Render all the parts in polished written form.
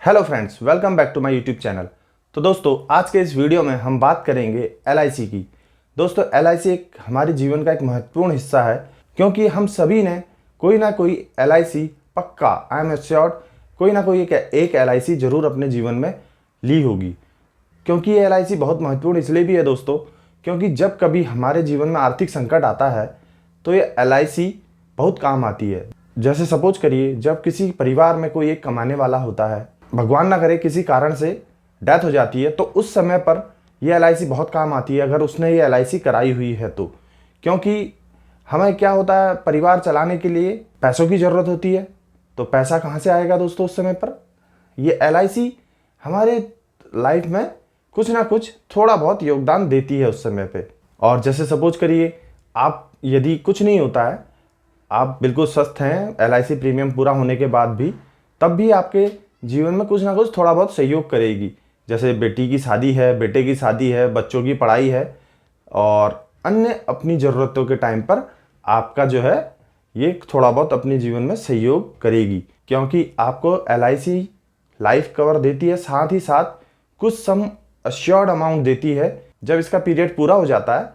Hello friends, welcome back to my YouTube channel. तो दोस्तों, आज के इस वीडियो में हम बात करेंगे एलआईसी की। दोस्तों, एलआईसी एक हमारे जीवन का एक महत्वपूर्ण हिस्सा है, क्योंकि हम सभी ने कोई ना कोई एलआईसी पक्का, आई एम एश्योर्ड, कोई ना कोई एक एलआईसी जरूर अपने जीवन में ली होगी। क्योंकि ये एलआईसी बहुत महत्वपूर्ण इसलिए भी है दोस्तों, क्योंकि जब कभी हमारे जीवन में आर्थिक संकट आता है तो ये एलआईसी बहुत काम आती है। जैसे सपोज करिए, जब किसी परिवार में कोई एक कमाने वाला होता है, भगवान ना करे किसी कारण से डेथ हो जाती है, तो उस समय पर यह एलआईसी बहुत काम आती है अगर उसने ये एलआईसी कराई हुई है तो। क्योंकि हमें क्या होता है, परिवार चलाने के लिए पैसों की ज़रूरत होती है, तो पैसा कहाँ से आएगा दोस्तों उस समय पर? ये एलआईसी हमारे लाइफ में कुछ ना कुछ थोड़ा बहुत योगदान देती है उस समय पे। और जैसे सपोज करिए, आप यदि कुछ नहीं होता है, आप बिल्कुल स्वस्थ हैं एलआईसी प्रीमियम पूरा होने के बाद भी, तब भी आपके जीवन में कुछ ना कुछ थोड़ा बहुत सहयोग करेगी। जैसे बेटी की शादी है, बेटे की शादी है, बच्चों की पढ़ाई है और अन्य अपनी ज़रूरतों के टाइम पर आपका जो है ये थोड़ा बहुत अपने जीवन में सहयोग करेगी। क्योंकि आपको एलआईसी लाइफ कवर देती है, साथ ही साथ कुछ सम अश्योर्ड अमाउंट देती है। जब इसका पीरियड पूरा हो जाता है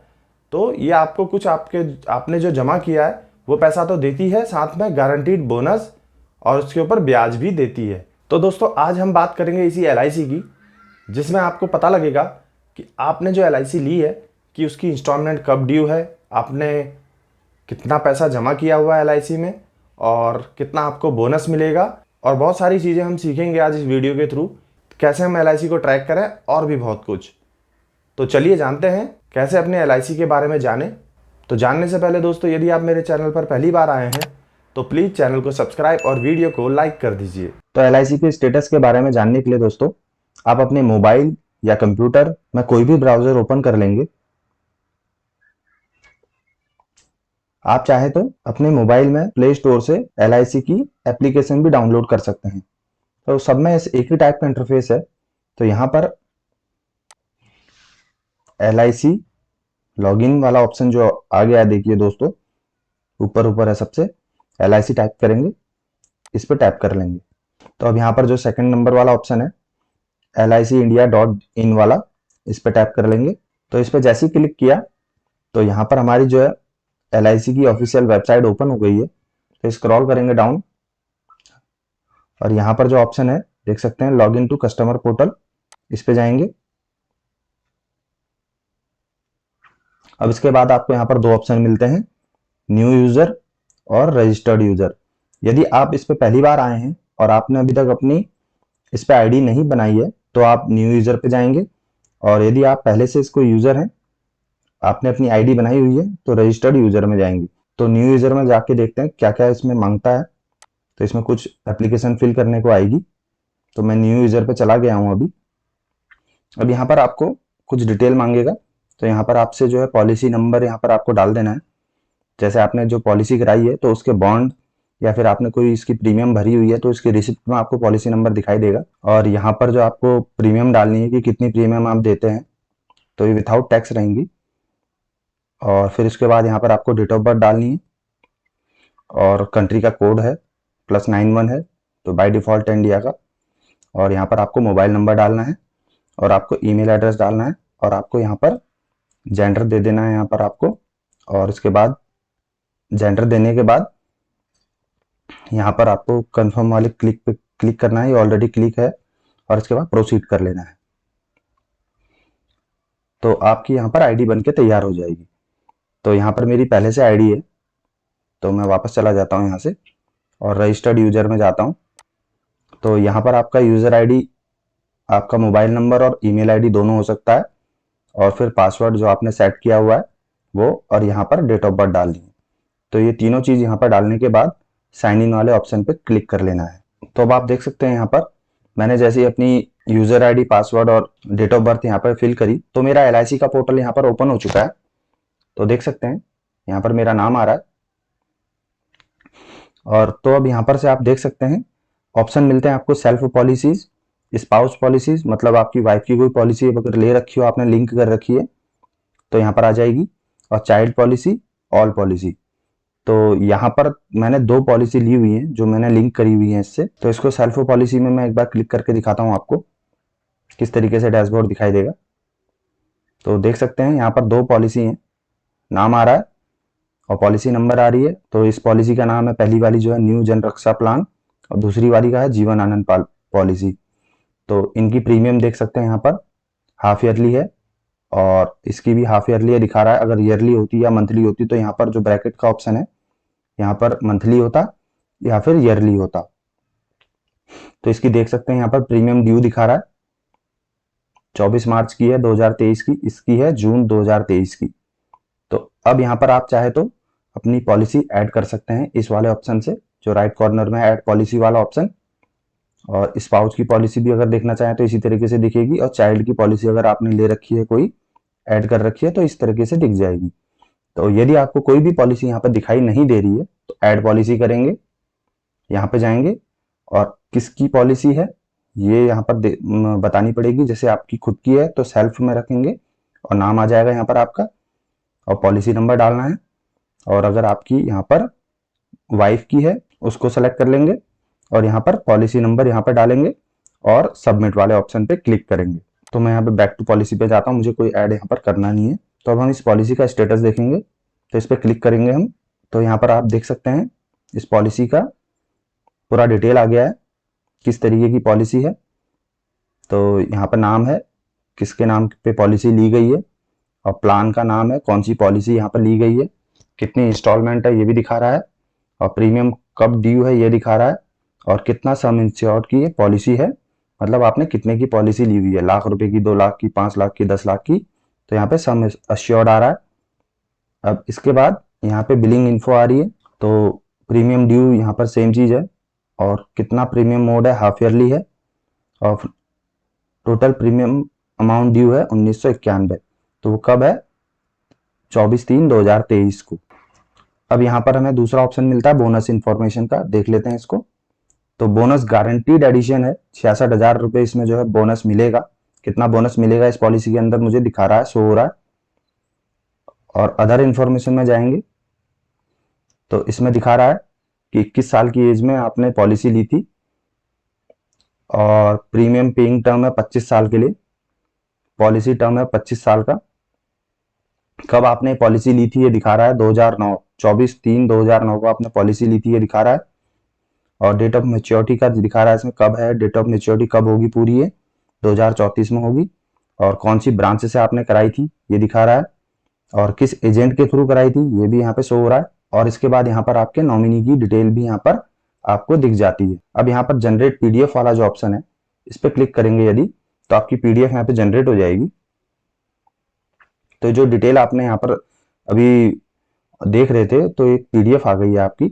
तो ये आपको कुछ आपने जो जमा किया है वो पैसा तो देती है, साथ में गारंटीड बोनस और उसके ऊपर ब्याज भी देती है। तो दोस्तों, आज हम बात करेंगे इसी एलआईसी की, जिसमें आपको पता लगेगा कि आपने जो एलआईसी ली है कि उसकी इंस्टॉलमेंट कब ड्यू है, आपने कितना पैसा जमा किया हुआ है एलआईसी में और कितना आपको बोनस मिलेगा। और बहुत सारी चीज़ें हम सीखेंगे आज इस वीडियो के थ्रू, कैसे हम एलआईसी को ट्रैक करें और भी बहुत कुछ। तो चलिए जानते हैं कैसे अपने एलआईसी के बारे में जानें। तो जानने से पहले दोस्तों, यदि आप मेरे चैनल पर पहली बार आए हैं तो प्लीज़ चैनल को सब्सक्राइब और वीडियो को लाइक कर दीजिए। तो एलआईसी के स्टेटस के बारे में जानने के लिए दोस्तों, आप अपने मोबाइल या कंप्यूटर में कोई भी ब्राउजर ओपन कर लेंगे। आप चाहे तो अपने मोबाइल में प्ले स्टोर से एलआईसी की एप्लीकेशन भी डाउनलोड कर सकते हैं। तो सब में एक ही टाइप का इंटरफेस है। तो यहाँ पर एलआईसी लॉगिन वाला ऑप्शन जो आ गया है, देखिए दोस्तों, ऊपर ऊपर है सबसे। एलआईसी टाइप करेंगे, इस पर टैप कर लेंगे। तो अब यहाँ पर जो सेकंड नंबर वाला ऑप्शन है LICindia.in वाला, इस पर टैप कर लेंगे। तो इस पर जैसे ही क्लिक किया तो यहाँ पर हमारी जो है एलआईसी की ऑफिशियल वेबसाइट ओपन हो गई है। तो स्क्रॉल करेंगे डाउन और यहाँ पर जो ऑप्शन है देख सकते हैं, log in to customer portal, इस पे जाएंगे। अब इसके बाद आपको यहाँ पर दो ऑप्शन मिलते हैं, न्यू यूजर और रजिस्टर्ड यूजर। यदि आप इस पे पहली बार आए हैं और आपने अभी तक अपनी इस पे आईडी नहीं बनाई है तो आप न्यू यूजर पे जाएंगे। और यदि आप पहले से इसको यूजर हैं, आपने अपनी आईडी बनाई हुई है, तो रजिस्टर्ड यूजर में जाएंगे। तो न्यू यूजर में जाके देखते हैं क्या क्या इसमें मांगता है। तो इसमें कुछ एप्लीकेशन फिल करने को आएगी। तो मैं न्यू यूजर पे चला गया हूं अभी। अब यहाँ पर आपको कुछ डिटेल मांगेगा। तो यहाँ पर आपसे जो है पॉलिसी नंबर यहाँ पर आपको डाल देना है। जैसे आपने जो पॉलिसी कराई है तो उसके बॉन्ड या फिर आपने कोई इसकी प्रीमियम भरी हुई है तो इसकी रिसिप्ट में आपको पॉलिसी नंबर दिखाई देगा। और यहाँ पर जो आपको प्रीमियम डालनी है कि कितनी प्रीमियम आप देते हैं, तो ये विथआउट टैक्स रहेंगी। और फिर इसके बाद यहाँ पर आपको डेट ऑफ बर्थ डालनी है और कंट्री का कोड है +91 है, तो बाय डिफॉल्ट इंडिया का। और यहाँ पर आपको मोबाइल नंबर डालना है और आपको ईमेल एड्रेस डालना है और आपको यहाँ पर जेंडर दे देना है यहाँ पर आपको। और इसके बाद जेंडर देने के बाद यहाँ पर आपको कंफर्म वाले क्लिक पे क्लिक करना है, ये ऑलरेडी क्लिक है। और इसके बाद प्रोसीड कर लेना है। तो आपकी यहाँ पर आईडी बनके तैयार हो जाएगी। तो यहाँ पर मेरी पहले से आईडी है, तो मैं वापस चला जाता हूँ यहाँ से और रजिस्टर्ड यूजर में जाता हूँ। तो यहाँ पर आपका यूजर आईडी, आपका मोबाइल नंबर और ईमेल आईडी दोनों हो सकता है, और फिर पासवर्ड जो आपने सेट किया हुआ है वो, और यहाँ पर डेट ऑफ बर्थ डालनी है। तो ये तीनों चीज यहाँ पर डालने के बाद साइन इन वाले ऑप्शन पे क्लिक कर लेना है। तो अब आप देख सकते हैं यहाँ पर मैंने जैसे ही अपनी यूजर आईडी, पासवर्ड और डेट ऑफ बर्थ यहाँ पर फिल करी तो मेरा एलआईसी का पोर्टल यहाँ पर ओपन हो चुका है। तो देख सकते हैं यहाँ पर मेरा नाम आ रहा है। और तो अब यहाँ पर से आप देख सकते हैं ऑप्शन मिलते हैं आपको, सेल्फ पॉलिसीज, स्पाउस पॉलिसीज, मतलब आपकी वाइफ की कोई पॉलिसी अगर ले रखी हो, आपने लिंक कर रखी है तो यहाँ पर आ जाएगी। और चाइल्ड पॉलिसी, ऑल पॉलिसी। तो यहाँ पर मैंने 2 पॉलिसी ली हुई है जो मैंने लिंक करी हुई है इससे। तो इसको सेल्फ पॉलिसी में मैं एक बार क्लिक करके दिखाता हूँ आपको किस तरीके से डैशबोर्ड दिखाई देगा। तो देख सकते हैं यहाँ पर 2 पॉलिसी हैं, नाम आ रहा है और पॉलिसी नंबर आ रही है। तो इस पॉलिसी का नाम है, पहली वाली जो है न्यू जन रक्षा प्लान और दूसरी वाली का है जीवन आनंद पॉलिसी। तो इनकी प्रीमियम देख सकते हैं यहाँ पर हाफ ईयरली है और इसकी भी हाफ ईयरली दिखा रहा है। अगर ईयरली होती या मंथली होती तो यहाँ पर जो ब्रैकेट का ऑप्शन है यहाँ पर मंथली होता या फिर ईयरली होता। तो इसकी देख सकते हैं यहाँ पर प्रीमियम ड्यू दिखा रहा है 24 मार्च की है 2023 की, इसकी है जून 2023 की। तो अब यहाँ पर आप चाहे तो अपनी पॉलिसी ऐड कर सकते हैं इस वाले ऑप्शन से, जो राइट कॉर्नर में ऐड पॉलिसी वाला ऑप्शन। और स्पाउस की पॉलिसी भी अगर देखना चाहें तो इसी तरीके से दिखेगी, और चाइल्ड की पॉलिसी अगर आपने ले रखी है कोई ऐड कर रखी है तो इस तरीके से दिख जाएगी। तो यदि आपको कोई भी पॉलिसी यहाँ पर दिखाई नहीं दे रही है तो ऐड पॉलिसी करेंगे, यहाँ पे जाएंगे और किसकी पॉलिसी है ये यहाँ पर बतानी पड़ेगी। जैसे आपकी खुद की है तो सेल्फ में रखेंगे और नाम आ जाएगा यहाँ पर आपका, और पॉलिसी नंबर डालना है। और अगर आपकी यहाँ पर वाइफ की है उसको सेलेक्ट कर लेंगे और यहाँ पर पॉलिसी नंबर यहाँ पर डालेंगे और सबमिट वाले ऑप्शन पे क्लिक करेंगे। तो मैं यहाँ पे बैक टू पॉलिसी पे जाता हूँ, मुझे कोई ऐड यहाँ पर करना नहीं है। तो अब हम इस पॉलिसी का स्टेटस देखेंगे, तो इस पर क्लिक करेंगे हम। तो यहाँ पर आप देख सकते हैं इस पॉलिसी का पूरा डिटेल आ गया है, किस तरीके की पॉलिसी है। तो यहाँ पर नाम है, किसके नाम पे पॉलिसी ली गई है, और प्लान का नाम है, कौन सी पॉलिसी यहाँ पर ली गई है, कितनी इंस्टॉलमेंट है ये भी दिखा रहा है, और प्रीमियम कब ड्यू है ये दिखा रहा है, और कितना सम इंश्योर्ड की ये पॉलिसी है, मतलब आपने कितने की पॉलिसी ली हुई है, लाख रुपए की, 2 लाख की, 5 लाख की, 10 लाख की। तो यहाँ पे सम अश्योर्ड आ रहा है। अब इसके बाद यहाँ पे बिलिंग इन्फो आ रही है। तो प्रीमियम ड्यू यहाँ पर सेम चीज है, और कितना प्रीमियम मोड है, हाफ ईयरली है, और टोटल प्रीमियम अमाउंट ड्यू है 1991। तो वो कब है, 24/3/2023 को। अब यहाँ पर हमें दूसरा ऑप्शन मिलता है बोनस इन्फॉर्मेशन का, देख लेते हैं इसको। तो बोनस गारंटीड एडिशन है, 66,000 रुपए इसमें जो है बोनस मिलेगा। कितना बोनस मिलेगा इस पॉलिसी के अंदर मुझे दिखा रहा है, शो हो रहा है। और अदर इन्फॉर्मेशन में जाएंगे तो इसमें दिखा रहा है कि 21 साल की एज में आपने पॉलिसी ली थी, और प्रीमियम पेइंग टर्म है 25 साल के लिए, पॉलिसी टर्म है 25 साल का। कब आपने पॉलिसी ली थी ये दिखा रहा है, 2009, 24/3/2009 को आपने पॉलिसी ली थी ये दिखा रहा है। और डेट ऑफ मेच्योरिटी का दिखा रहा है इसमें कब है, डेट ऑफ मेच्योरिटी कब होगी पूरी है, 2034 में होगी। और कौन सी ब्रांच से आपने कराई थी ये दिखा रहा है, और किस एजेंट के थ्रू कराई थी ये भी यहाँ पे शो हो रहा है। और इसके बाद यहाँ पर आपके नॉमिनी की डिटेल भी यहाँ पर आपको दिख जाती है। अब यहाँ पर जनरेट पीडीएफ वाला जो ऑप्शन है इस पर क्लिक करेंगे यदि, तो आपकी पीडीएफ यहाँ पे जनरेट हो जाएगी। तो जो डिटेल आपने यहाँ पर अभी देख रहे थे तो एक पीडीएफ आ गई है आपकी।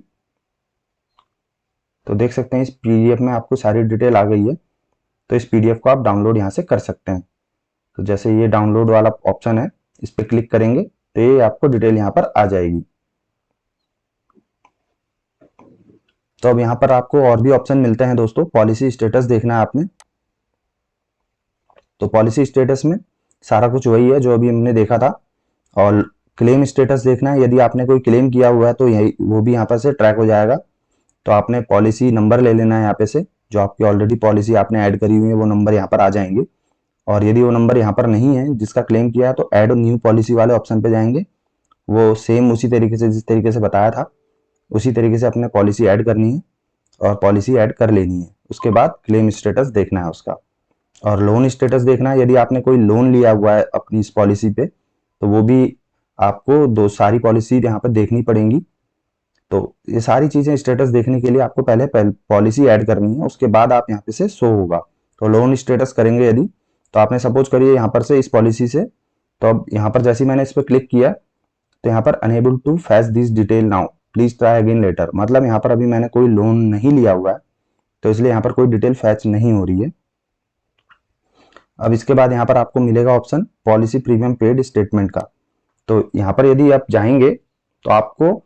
तो देख सकते हैं इस पीडीएफ में आपको सारी डिटेल आ गई है। तो इस पीडीएफ को आप डाउनलोड यहाँ से कर सकते हैं। तो जैसे ये डाउनलोड वाला ऑप्शन है इस पर क्लिक करेंगे तो ये आपको डिटेल यहाँ पर आ जाएगी। तो अब यहाँ पर आपको और भी ऑप्शन मिलते हैं दोस्तों। पॉलिसी स्टेटस देखना है आपने, तो पॉलिसी स्टेटस में सारा कुछ वही है जो अभी हमने देखा था। और क्लेम स्टेटस देखना है, यदि आपने कोई क्लेम किया हुआ है तो यही वो भी यहाँ पर से ट्रैक हो जाएगा। तो आपने पॉलिसी नंबर ले लेना है यहाँ पे से, जो आपकी ऑलरेडी पॉलिसी आपने ऐड करी हुई है वो नंबर यहाँ पर आ जाएंगे। और यदि वो नंबर यहाँ पर नहीं है जिसका क्लेम किया है तो ऐड न्यू पॉलिसी वाले ऑप्शन पे जाएंगे। वो सेम उसी तरीके से जिस तरीके से बताया था उसी तरीके से अपने पॉलिसी ऐड करनी है और पॉलिसी ऐड कर लेनी है। उसके बाद क्लेम स्टेटस देखना है उसका, और लोन स्टेटस देखना है। यदि आपने कोई लोन लिया हुआ है अपनी इस पॉलिसी पे तो वो भी आपको दो सारी पॉलिसी यहाँ पर देखनी पड़ेंगी। तो ये सारी चीजें स्टेटस देखने के लिए आपको पहले पॉलिसी ऐड करनी है, उसके बाद आप यहाँ पे से शो होगा। तो लोन स्टेटस करेंगे यदि, तो आपने सपोज करिए यहाँ पर से इस पॉलिसी से, तो अब यहाँ पर जैसे मैंने इस पर क्लिक किया तो यहाँ पर unable to fetch this detail now, please try again later. मतलब यहाँ पर अभी मैंने कोई लोन नहीं लिया हुआ है तो इसलिए यहाँ पर कोई डिटेल फैच नहीं हो रही है। अब इसके बाद यहाँ पर आपको मिलेगा option policy premium paid statement का। तो यहाँ पर यदि आप जाएंगे तो आपको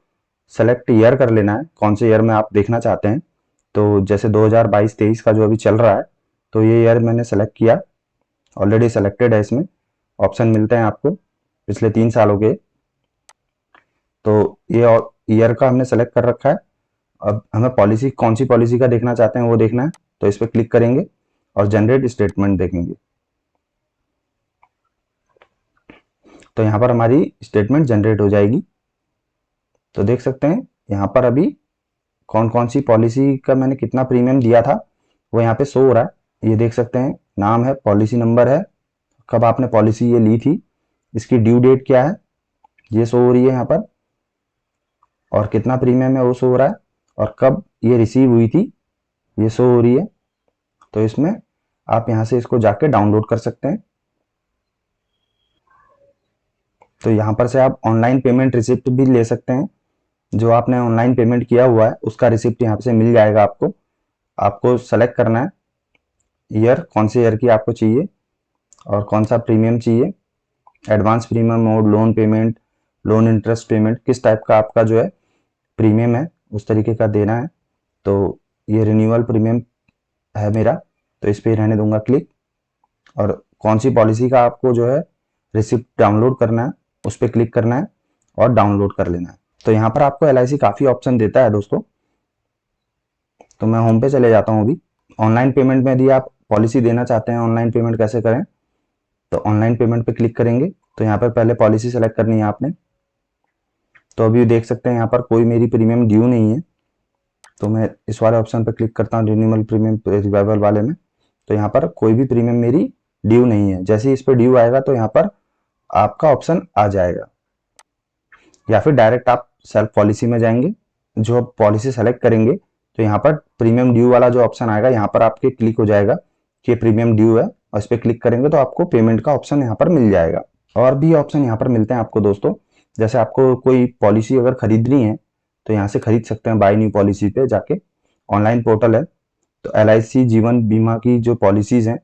सेलेक्ट ईयर कर लेना है, कौन से ईयर में आप देखना चाहते हैं। तो जैसे 2022-23 का जो अभी चल रहा है तो ये ईयर मैंने सेलेक्ट किया, ऑलरेडी सेलेक्टेड है। इसमें ऑप्शन मिलते हैं आपको पिछले 3 सालों के। तो ये ईयर का हमने सेलेक्ट कर रखा है। अब हमें पॉलिसी, कौन सी पॉलिसी का देखना चाहते हैं वो देखना है, तो इस पर क्लिक करेंगे और जनरेट स्टेटमेंट देखेंगे। तो यहाँ पर हमारी स्टेटमेंट जनरेट हो जाएगी। तो देख सकते हैं यहाँ पर अभी कौन कौन सी पॉलिसी का मैंने कितना प्रीमियम दिया था वो यहाँ पे शो हो रहा है। ये देख सकते हैं, नाम है, पॉलिसी नंबर है, कब आपने पॉलिसी ये ली थी, इसकी ड्यू डेट क्या है ये शो हो रही है यहाँ पर, और कितना प्रीमियम है वो शो हो रहा है, और कब ये रिसीव हुई थी ये शो हो रही है। तो इसमें आप यहाँ से इसको जाके डाउनलोड कर सकते हैं। तो यहाँ पर से आप ऑनलाइन पेमेंट रिसिप्ट भी ले सकते हैं। जो आपने ऑनलाइन पेमेंट किया हुआ है उसका रिसिप्ट यहाँ से मिल जाएगा आपको। आपको सेलेक्ट करना है ईयर, कौन से ईयर की आपको चाहिए और कौन सा प्रीमियम चाहिए, advance premium mode, loan payment, loan interest payment, किस टाइप का आपका जो है प्रीमियम है उस तरीके का देना है। तो ये रिन्यूअल प्रीमियम है मेरा, तो इस पर रहने दूंगा क्लिक। और कौन सी पॉलिसी का आपको जो है रिसिप्ट डाउनलोड करना है उस पर क्लिक करना है और डाउनलोड कर लेना है। तो यहाँ पर आपको LIC काफ़ी ऑप्शन देता है दोस्तों। तो मैं होम पे चले जाता हूँ अभी। ऑनलाइन पेमेंट में यदि आप पॉलिसी देना चाहते हैं, ऑनलाइन पेमेंट कैसे करें, तो ऑनलाइन पेमेंट पे क्लिक करेंगे। तो यहाँ पर पहले पॉलिसी सेलेक्ट करनी है आपने। तो अभी देख सकते हैं यहाँ पर कोई मेरी प्रीमियम ड्यू नहीं है, तो मैं इस वाले ऑप्शन पर क्लिक करता हूँ, रिन्यूअल प्रीमियम रिवाइवल वाले में। तो यहाँ पर कोई भी प्रीमियम मेरी ड्यू नहीं है। जैसे ही इस पर ड्यू आएगा तो यहाँ पर आपका ऑप्शन आ जाएगा, या फिर डायरेक्ट आप सेल्फ पॉलिसी में जाएंगे। जो पॉलिसी सेलेक्ट करेंगे तो यहाँ पर प्रीमियम ड्यू वाला जो ऑप्शन आएगा यहाँ पर आपके क्लिक हो जाएगा कि प्रीमियम ड्यू है, और इस पर क्लिक करेंगे तो आपको पेमेंट का ऑप्शन यहाँ पर मिल जाएगा। और भी ऑप्शन यहाँ पर मिलते हैं आपको दोस्तों। जैसे आपको कोई पॉलिसी अगर खरीदनी है तो यहाँ से खरीद सकते हैं, बाय न्यू पॉलिसी पे जाके। ऑनलाइन पोर्टल है। तो LIC जीवन बीमा की जो पॉलिसीज हैं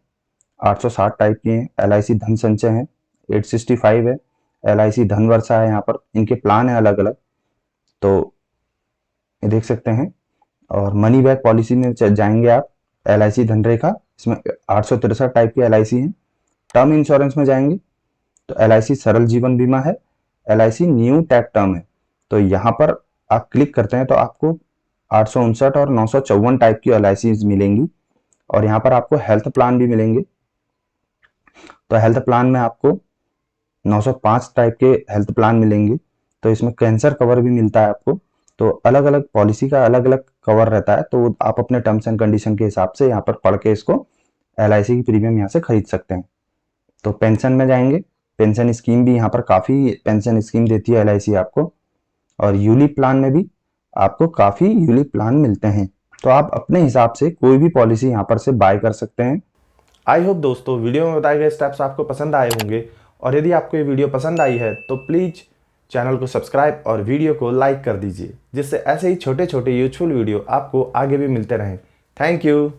860 टाइप की हैं। LIC धन संचय है 865 है। LIC धन वर्षा है, यहाँ पर इनके प्लान है अलग अलग, तो ये देख सकते हैं। और मनी बैक पॉलिसी में जाएंगे आप, LIC धनरेखा, इसमें 863 टाइप की LIC है। टर्म इंश्योरेंस में जाएंगे तो LIC सरल जीवन बीमा है, LIC न्यू टैग टर्म है। तो यहाँ पर आप क्लिक करते हैं तो आपको 859 और 954 टाइप की LIC मिलेंगी, और यहाँ पर आपको हेल्थ प्लान भी मिलेंगे। तो हेल्थ प्लान में आपको 905 टाइप के हेल्थ प्लान मिलेंगे। तो इसमें कैंसर कवर भी मिलता है आपको। तो अलग अलग पॉलिसी का अलग अलग कवर रहता है, तो आप अपने टर्म्स एंड कंडीशन के हिसाब से यहाँ पर पढ़ के इसको LIC की प्रीमियम यहाँ से खरीद सकते हैं। तो पेंशन में जाएंगे, पेंशन स्कीम भी यहाँ पर काफ़ी पेंशन स्कीम देती है LIC आपको। और यूलिप प्लान में भी आपको काफ़ी यूलिप प्लान मिलते हैं। तो आप अपने हिसाब से कोई भी पॉलिसी यहाँ पर से बाय कर सकते हैं। आई होप दोस्तों वीडियो में बताए गए स्टेप्स आपको पसंद आए होंगे, और यदि आपको ये वीडियो पसंद आई है तो प्लीज़ चैनल को सब्सक्राइब और वीडियो को लाइक कर दीजिए, जिससे ऐसे ही छोटे छोटे यूजफुल वीडियो आपको आगे भी मिलते रहें। Thank you.